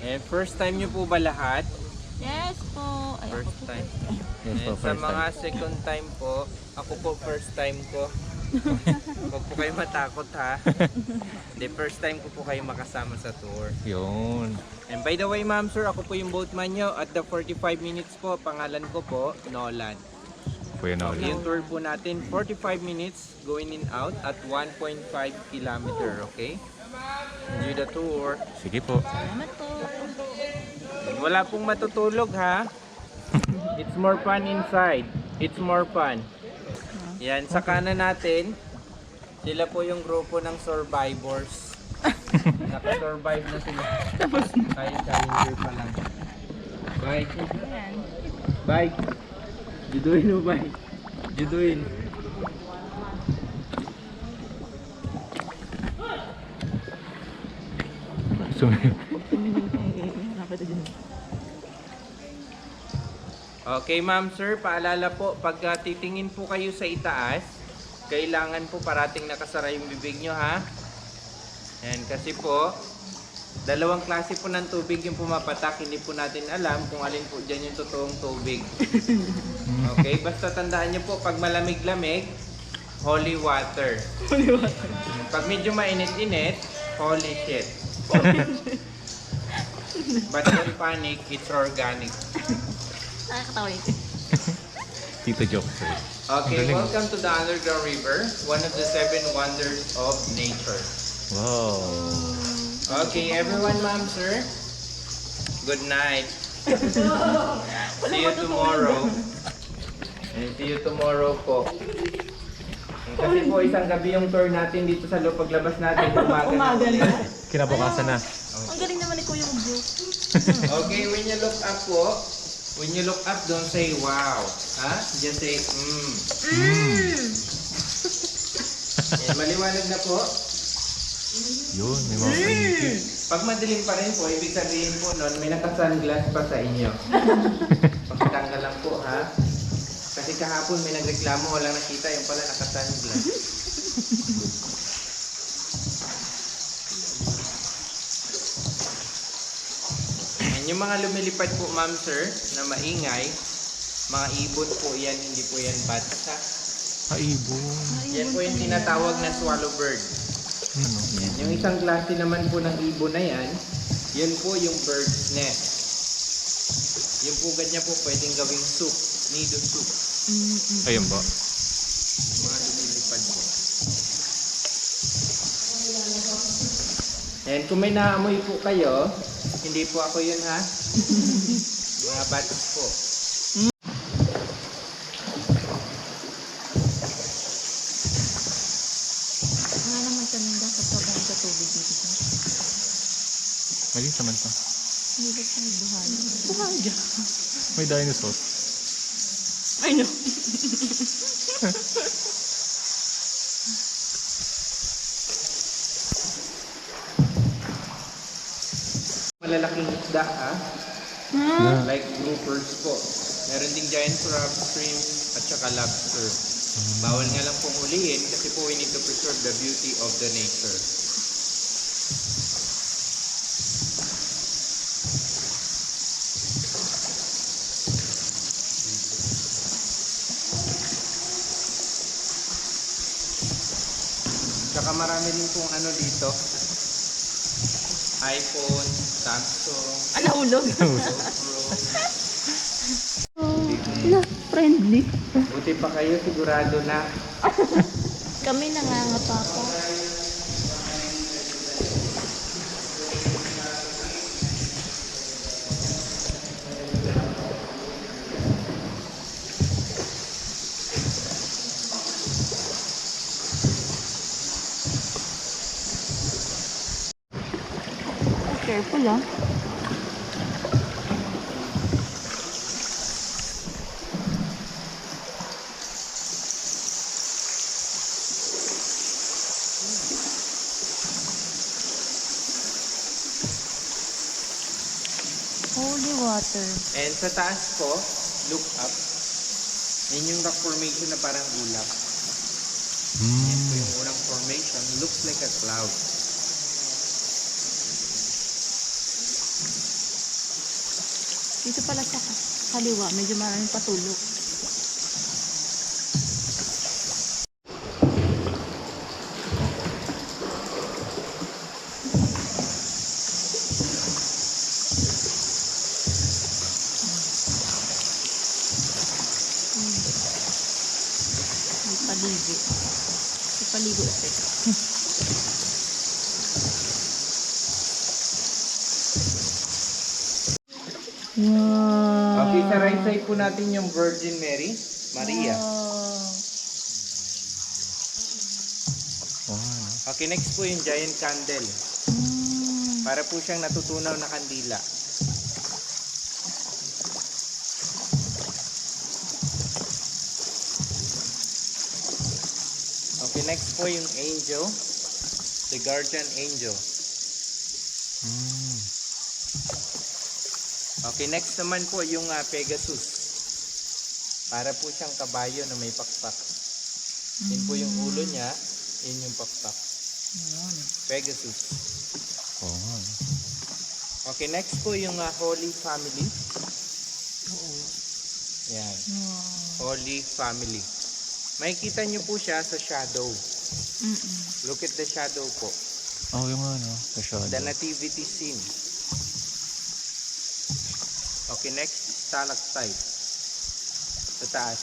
And first time nyo po ba lahat? Yes po. Ay, First time. Yes po, And sa first mga time. second time po, ako po first time ko. Huwag po kayo matakot ha. The first time ko po kayo makasama sa tour. Yun. And by the way ma'am sir, ako po yung boatman nyo at the 45 minutes po, pangalan ko po, Nolan. Kuya Nolan. Yung tour po natin, 45 minutes going in out at 1.5 kilometer, okay? Enjoy the tour. Sige po. salamat po. Wala pong matutulog ha. It's more fun inside. It's more fun. Yan, sa kanan natin, sila po yung grupo ng survivors. Naka-survive na sila. Kahit challenger pa lang. Bye. Ayan. Bye. Juduin mo, bye. Juduin. Okay ma'am sir, paalala po, pag titingin po kayo sa itaas, kailangan po parating nakasara yung bibig nyo ha. Yan, kasi po, dalawang klase po ng tubig yung pumapatak, hindi po natin alam kung alin po dyan yung totoong tubig. Okay, basta tandaan nyo po, pag malamig-lamig, holy water. Holy water. Pag medyo mainit-init, holy shit. But don't panic, it's organic. Nakakatawa yun. Tito joke sir. Okay, Galing. welcome to the Underground River, one of the 7 wonders of nature. Wow. Okay, everyone, ma'am, sir. Good night. See you tomorrow. And see you tomorrow po. Kasi po isang gabi yung tour natin dito sa loob, paglabas natin, umaga na. Kinabukasan na. Ang galing naman ni Kuya Joe. Okay, when you look up po, when you look up, don't say wow. Ha? Just say, And maliwanag na po. Yun, may mga paligid. Pag madilim pa rin po, ibig sabihin po nun, may naka-sunglass pa sa inyo. Pakitanggal lang po, ha? Kasi kahapon may nagreklamo, walang nakita, yung pala naka-sunglass. And yung mga lumilipad po, ma'am, sir, na maingay, mga ibon po yan, hindi po yan bata. Ibon. Yan po yung tinatawag na swallow bird. Ano? Yan. Yung isang klase naman po ng ibon na yan, yun po yung bird's nest. Yung pugad niya po pwedeng gawing soup, nido soup. Ayun po. Yung mga lumilipad po. And kung may naamoy po kayo, hindi po ako yun ha. Mga bats po. Wala naman kami dapat sobrang sa tubig dito. Lagi naman pa. Hindi ba tayo buhay? Buhay. May dinosaur. I know. Malalaking isda ha. Na. Like groupers po. Meron ding giant crab, shrimp, at saka lobster. Bawal nga lang pong huliin kasi po we need to preserve the beauty of the nature. Saka marami din pong ano dito. iPhone, Samsung, Ano ulog? GoPro. Na, friendly. Buti pa kayo, sigurado na. Kami nangangapa pa. Careful ah. Holy water. And sa taas po, look up. Yan yung rock formation na parang ulap. Yan po yung unang formation. Looks like a cloud. Dito pala sa kaliwa, medyo maraming patulog. May paligo. May paligo effect. Wow. Okay, sa right side po natin yung Virgin Mary, Maria. Wow. Wow. Okay, next po yung giant candle. Mm. Para po siyang natutunaw na kandila. Okay, next po yung angel. The guardian angel. Okay, next naman po yung Pegasus. Para po siyang kabayo na may pakpak. Yun po yung ulo niya, yun yung pakpak. Pegasus. Oh. Okay, next po yung Holy Family. Yan, Wow. Holy Family. Makikita niyo po siya sa shadow. Mm-mm. Look at the shadow po. Oh, yung ano, the shadow. The nativity scene. Okay, next, stalactite. Sa taas.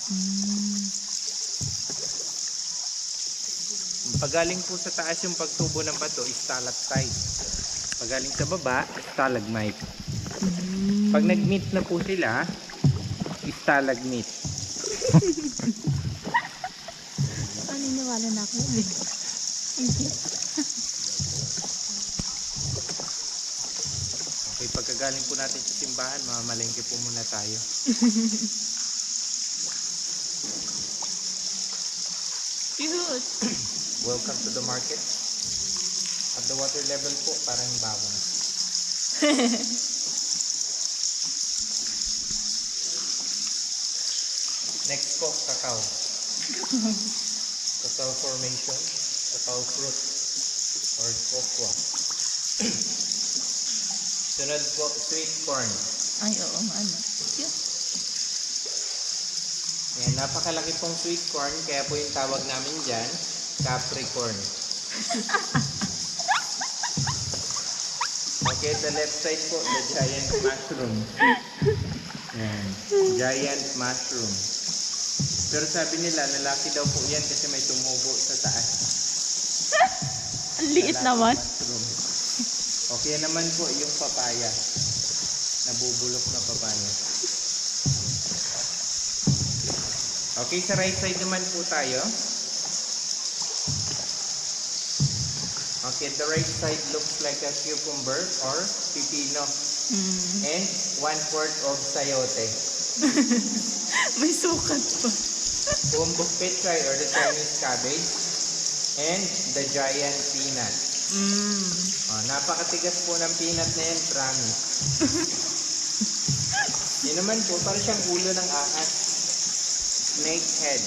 Mm. Pagaling po sa taas yung pagtubo ng bato, stalactite. Pagaling sa baba, stalagmite. Mm. Pag nag-meet na po sila, stalagmite. Naniniwala na ako. Thank you. Okay, pagkagaling po natin sa simbahan, mamamalengke po muna tayo. Cute. Welcome to the market. At the water level po, parang bawang. Next po, cacao. Cacao formation, cacao fruit, or cocoa. Sunod po, sweet corn. Ay, oo nga ano. Cute. Yan, napakalaki pong sweet corn, kaya po yung tawag namin dyan, Capricorn. Okay, the left side po, the giant mushroom. Yan, giant mushroom. Pero sabi nila, lalaki daw po yan kasi may tumubo sa taas. Ang liit Lalaki naman. mushroom. Okay naman po yung papaya. Nabubulok na papaya. Okay, sa right side naman po tayo. Okay, the right side looks like a cucumber or pipino. Mm. And 1/4 of sayote. May sukat pa. Bumbok pechay or the Chinese cabbage. And the giant peanut. Mm. Oh, napakatigas po ng peanut na yan, promise. Yun naman po, parang siyang ulo ng ahas. Snake head.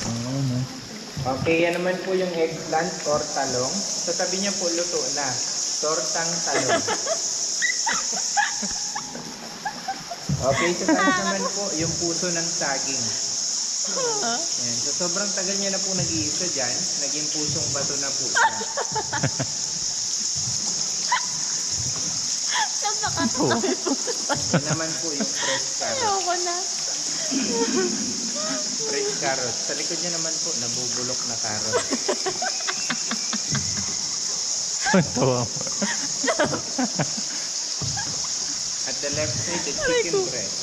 Oh, no. Okay, yan naman po yung eggplant or talong. Sa tabi niya po, luto na. Tortang talong. Okay, sa taas naman po, yung puso ng saging. Yan. So, sobrang tagal niya na po nag-iisa dyan. Naging pusong bato na po siya. Yan naman po yung fresh carrot. Ayoko na. Fresh carrot. Sa likod niya naman po, nabubulok na carrot. Tawa mo. At the left side, the chicken breast.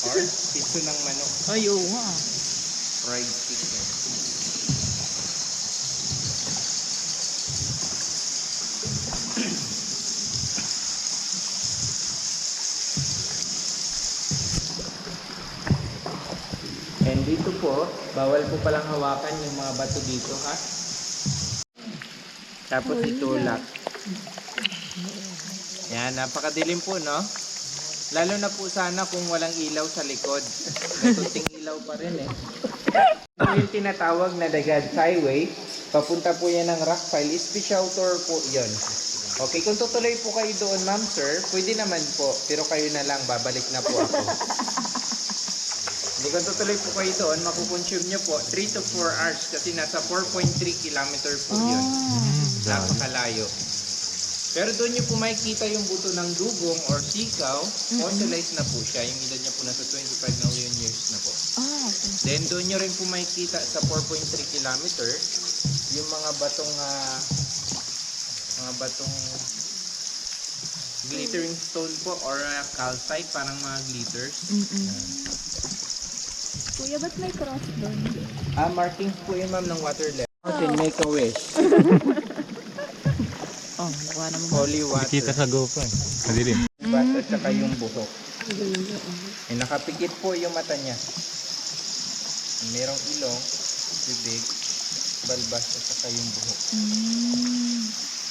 Or piso ng manok. Ay, oo nga. Fried chicken. po, bawal po palang hawakan yung mga bato dito, ha? Tapos itulak. Yan, napakadilim po, no? Lalo na po sana kung walang ilaw sa likod. May kunting ilaw pa rin eh. Ito yung tinatawag na Dagad Highway. Papunta po yan ng Rockfile. Special tour po yun. Okay, kung tutuloy po kayo doon, ma'am, sir, pwede naman po. Pero kayo na lang, babalik na po ako. Hindi, kung tutuloy po kayo doon, makukonsume nyo po 3 to 4 hours kasi nasa 4.3 kilometer po yun. Napakalayo. Pero doon nyo po makikita yung buto ng dugong or sikaw, fossilized na po siya. Yung edad niya po nasa 25 million years na po. Okay. Then doon nyo rin po makikita sa 4.3 kilometer yung mga batong glittering stone po or calcite, parang mga glitters. Kuya, ba't may cross doon? Markings po yun, ma'am, ng water level. Make a wish. Oh, nakuha naman. Holy Hindi water. kita sa GoPro eh. Madilim. Basta at saka yung buhok. Nakapikit po yung mata niya. Merong ilong, bibig, balbas at saka yung buhok.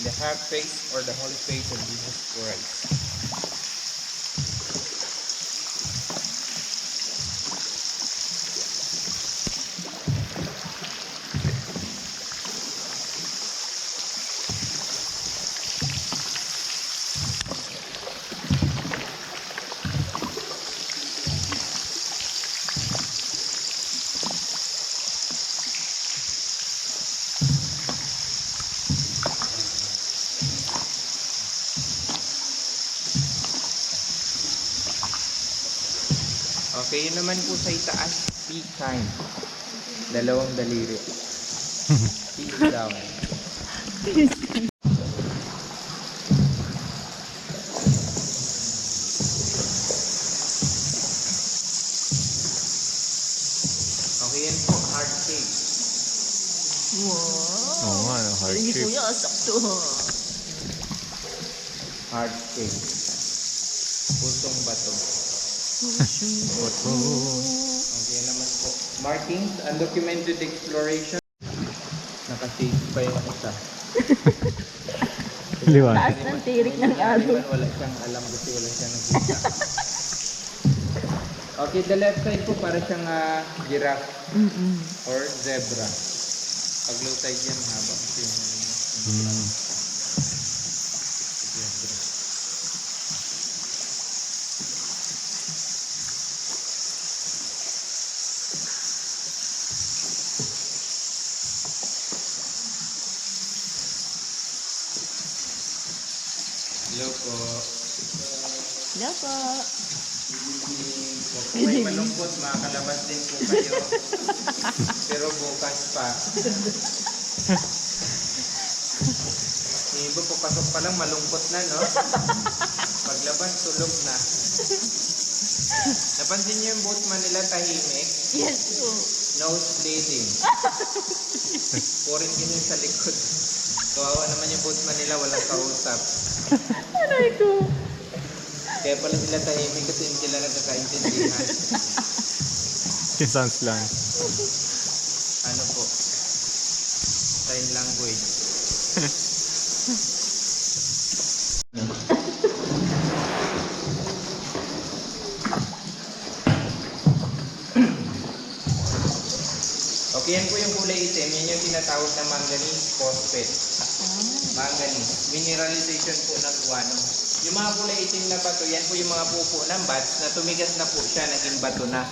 The half face or the holy face of Jesus Christ. Okay, yun naman po sa itaas, peak time. Dalawang daliri. Peak down. Okay, yan po, hard shape. Wow. Oo nga, hard Hindi shape. kuya, sakto. Hard shape. Pusong bato. Okay naman po. Markings, undocumented exploration. Nakasave pa yung isa. Liwan. Taas ng tirik ng araw. Wala siyang alam kasi wala siyang nakita. Okay, the left side po para siyang giraffe or zebra. Pag low tide yan, haba kasi yung zebra. Hello po. Hello po. Huwag po kayo malungkot, makakalabas din po kayo. Pero bukas pa. Yung iba po, pasok pa lang, malungkot na, no? Paglabas, tulog na. Napansin niyo yung boatman nila tahimik? Yes po. Nose bleeding. Pouring din yung sa likod. Kawawa naman yung boatman nila, walang kausap. Aray ko. Kaya pala sila tahimik kasi hindi sila nagkakaintindihan. Yung sounds lang. Ano po? Sign language. Okay, yan po yung kulay itim. Yan yung tinatawag na manganese phosphate. Manganese. Mineralization po ng guano. Yung mga kulay itim na bato, yan po yung mga pupo ng bats na tumigas na po siya, naging bato na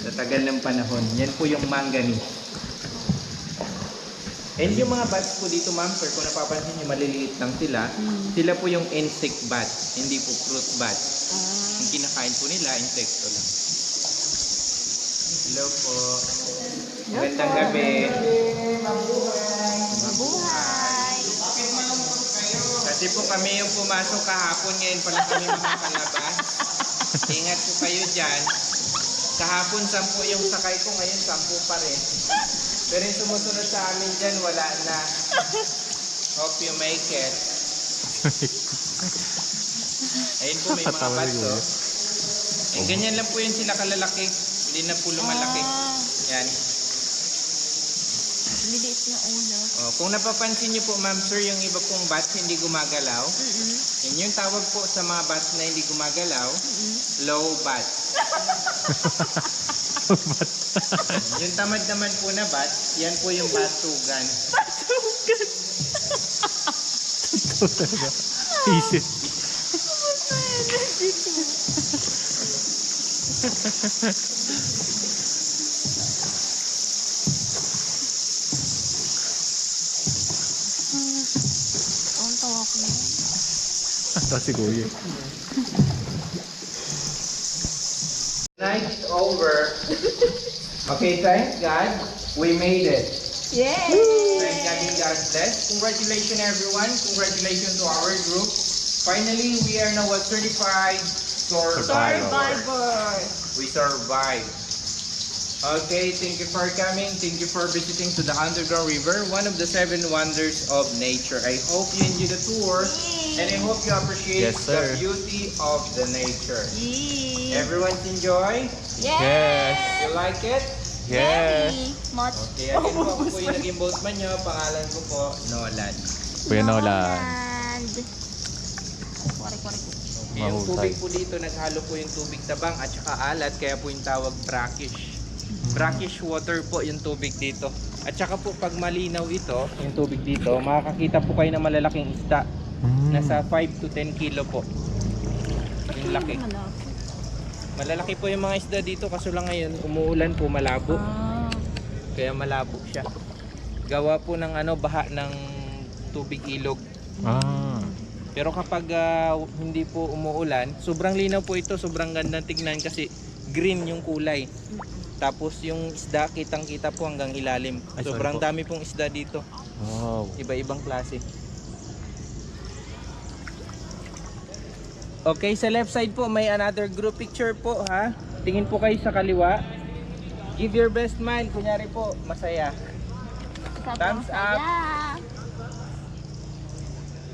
sa tagal ng panahon. Yan po yung manganese. And yung mga bats po dito, ma'am, sir, kung napapansin nyo, maliliit lang sila. Sila po yung insect bats, hindi po fruit bats. Yung kinakain po nila, insekto lang. Hello po. Magandang gabi. Mabuhay. Kasi po kami yung pumasok kahapon, ngayon pala kami makakalabas. Ingat po kayo dyan. Kahapon 10 yung sakay ko, ngayon 10 pa rin. Pero yung sumusunod sa amin dyan, wala na. Hope you make it. Ayun po, may mga Tatawa bato. siguro. Eh, ganyan lang po yun sila kalalaki. Hindi na po lumalaki. Yan. Liliit na ulo. Oh, kung napapansin niyo po, ma'am sir, yung iba pong bats hindi gumagalaw. Yun yung tawag po sa mga bats na hindi gumagalaw, low bat. Yung tamad naman po na bat, yan po yung batugan. Isip. Ang tawa ko na. Tapos si Kuya. Night is over. Okay, thank God, we made it. Yay! Thank God and God bless. Congratulations everyone. Congratulations to our group. Finally, we are now a certified Survivor! We survived. Okay, thank you for coming. Thank you for visiting to the Underground River, one of the 7 wonders of nature. I hope you enjoy the tour and I hope you appreciate Yes, the sir. beauty of the nature. Yay! Everyone enjoy? Yes. You like it? Yes. Much. Okay, again po, ako po yung naging boatman nyo. Pangalan ko po, Nolan. Kuya Nolan. And... Kwari-kwari ko. Okay, yung Mahusay. tubig po dito, naghalo po yung tubig tabang at saka alat, kaya po yung tawag brackish. Brackish water po yung tubig dito. At saka po pag malinaw ito, yung tubig dito, makakakita po kayo ng malalaking isda. Nasa 5 to 10 kilo po. Yung laki. Malalaki po yung mga isda dito, kaso lang ngayon, umuulan po, malabo. Ah. Kaya malabo siya. Gawa po ng baha ng tubig ilog. Ah. Pero kapag hindi po umuulan, sobrang linaw po ito, sobrang ganda tignan kasi green yung kulay. Tapos yung isda, kitang-kita po hanggang ilalim. Ay, sorry Sobrang po. dami pong isda dito. Wow. Iba-ibang klase. Okay, sa left side po may another group picture po ha. Tingin po kayo sa kaliwa. Give your best smile. Kunyari po, masaya. Thumbs up.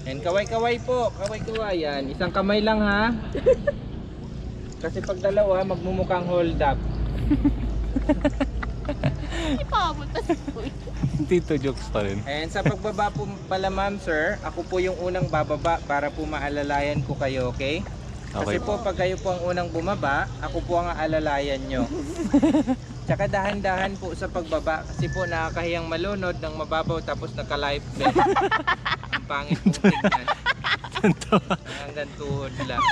And kaway-kaway po. Kaway-kaway yan. Isang kamay lang ha. Kasi pag dalawa, magmumukhang hold up. Ipabot na si Kuya. Tito jokes pa rin. And sa pagbaba po pala ma'am sir, ako po yung unang bababa para po maalalayan ko kayo, okay? Kasi Okay. po pag kayo po ang unang bumaba, ako po ang aalalayan nyo. Tsaka dahan-dahan po sa pagbaba kasi po nakakahiyang malunod ng mababaw tapos naka-life vest. Ang pangit pong tingnan. Hanggang tuhod lang.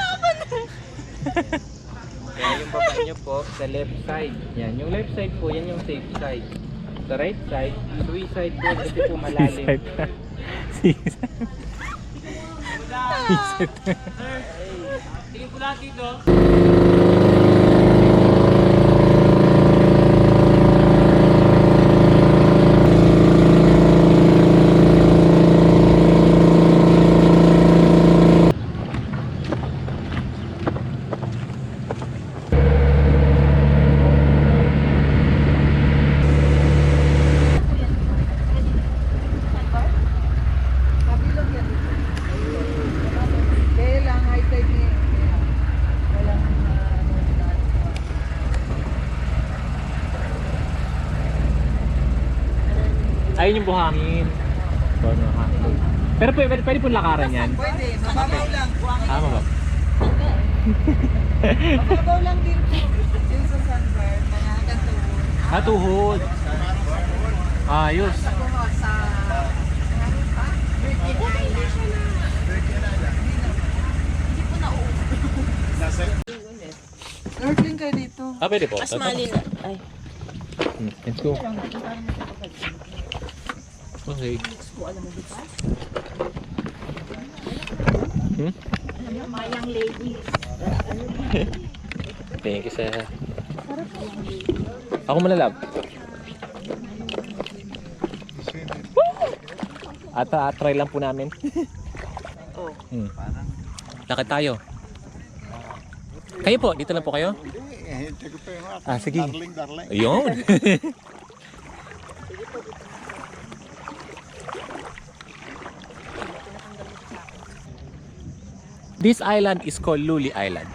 Kaya yung baba nyo po sa left side. Yan, yung left side po, yan yung safe side. Sa right side, suicide po kasi po malalim. Tingin po lahat dito. Ayun yung buhangin. Pero pwede pong lakaran yan. Pwede, mababaw lang. Tama ba? Mababaw lang din po. Yung sa sunburn, mga hanggang tuhod. Tuhod. Ayos. Ako nga sa... Virgin Island. Hindi po nauuwi. Snorkeling kayo dito. Pwede po. Mas malin. Ay. Let's go. Okay. Mayang lady. Thank you, sir. Ako muna, love. Try lang po namin. Lakad tayo. Kayo po, dito lang po kayo? Sige. Ayun. This island is called Luli Island.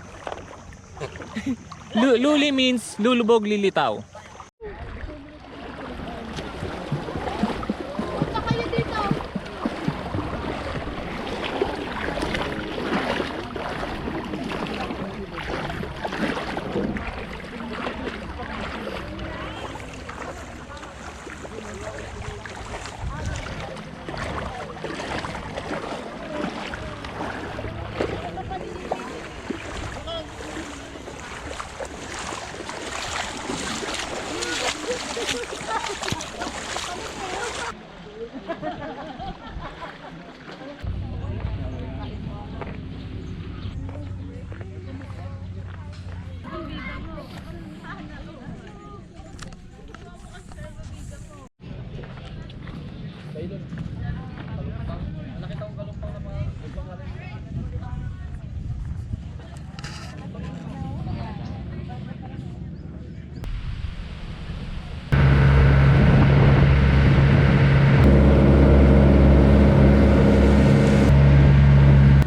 Luli means lulubog lilitaw.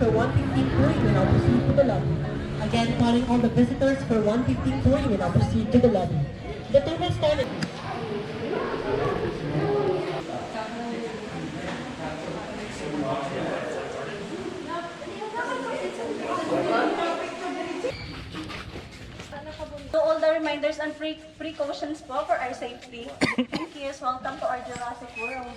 For 115 touring will now proceed to the lobby. Again, calling all the visitors for 115 touring will now proceed to the lobby. The tour will start. To all the reminders and precautions po for our safety. Thank you. Welcome to our Jurassic World.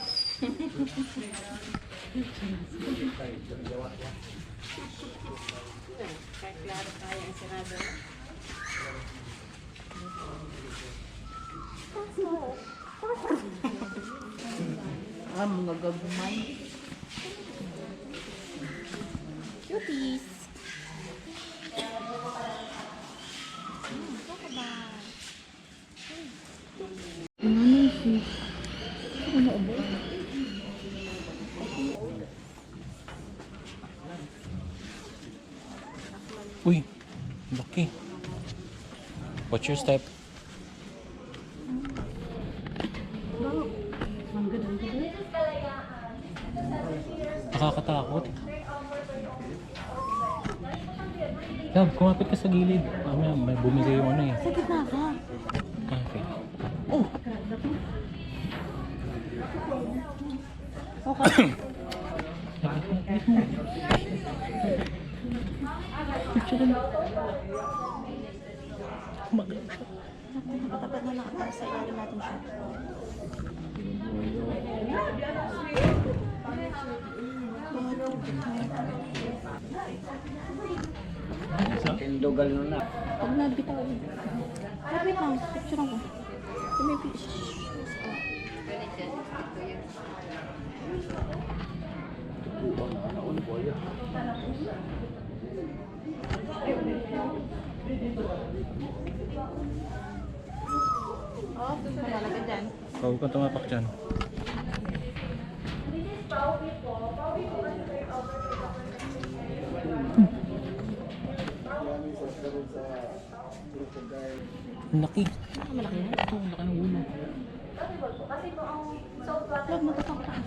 Ah, mga gagumay. Cuties. Uy, laki. Watch your step. Nakakatakot. Love, kumapit ka sa gilid. Mamaya, may bumigay yung ano eh. Sa gitna ka. Okay. Oh. Okay. Picture mo. Nakatapat na nakatara sa ilalim natin siya. Tindugal na. Pag nagbitaw ulit. Wait lang, picture ako. May Oh, malalaga dyan. Huwag ka tumapak dyan. Laki. Malaki na. Ito, laki ng ulo. Huwag matatakot ako.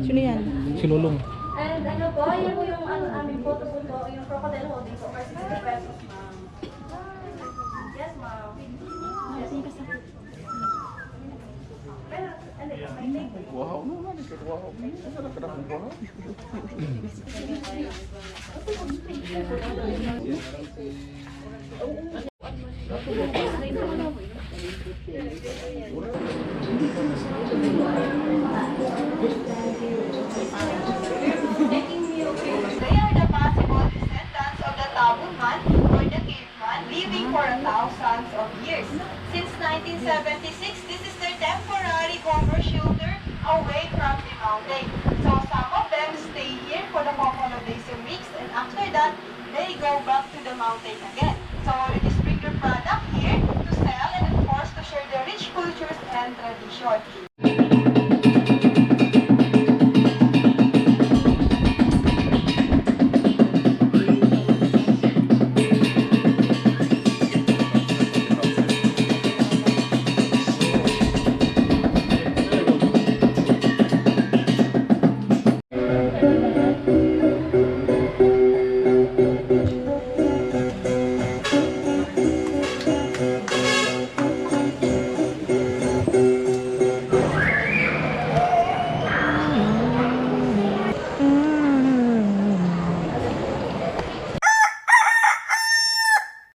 Sino yan? Si Lulong. And ano po, yun po yung aming photo po, yung crocodile holding po for 60 pesos, ma'am. Yes, ma'am. Sige ka sa... Pero, ano, may take. They are the possible descendants of the Tabungan or the caveman living for thousands of years. Since 1976, this is their temporary home or shelter away from the mountain. So some of them stay here for the couple of days or weeks, and after that, they go back to the mountain again. So they just bring their product here to sell and of course to share their rich cultures and tradition.